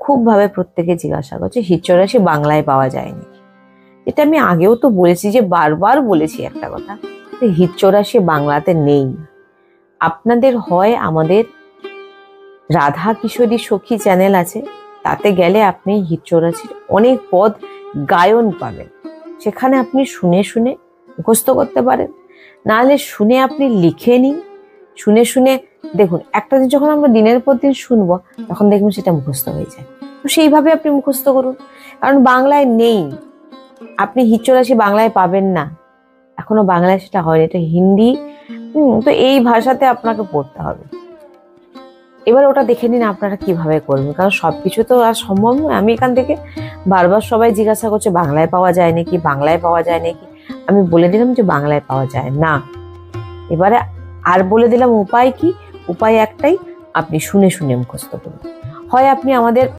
খুবভাবে প্রত্যেকে জিজ্ঞাসা করছে হিতচৌরাশি বাংলায় পাওয়া যায়নি। এটা আমি আগেও তো বলেছি, যে বারবার বলেছি একটা কথা, যে হিতচৌরাশি বাংলাতে নেই। আপনাদের হয় আমাদের রাধা কিশোরী সখী চ্যানেল আছে, তাতে গেলে আপনি হিতচৌরাশির অনেক পদ গায়ন পাবেন, সেখানে আপনি শুনে শুনে মুখস্থ করতে পারেন। নাহলে শুনে আপনি লিখে নিন, শুনে শুনে দেখুন, একটা দিন যখন আমরা দিনের পর দিন শুনবো তখন দেখবেন সেটা মুখস্থ হয়ে যায়। তো সেইভাবে আপনি মুখস্থ করুন, কারণ বাংলায় নেই। আপনি হিতচৌরাশি বাংলায় পাবেন না, এখনো বাংলায় সেটা হয়নি, এটা হিন্দি। তো এই ভাষাতে আপনাকে পড়তে হবে। এবার ওটা দেখে নিন আপনারা কিভাবে করবেন, কারণ সবকিছু তো আর সম্ভব নয়। আমি এখান থেকে বারবার সবাই জিজ্ঞাসা করছে বাংলায় পাওয়া যায় নাকি, বাংলায় পাওয়া যায় নাকি। আমি বলে দিলাম যে বাংলায় পাওয়া যায় না। এবারে আর বলে দিলাম উপায় কি, উপায় একটাই, আপনি শুনে শুনে মুখস্থ করুন। হয় আপনি আমাদের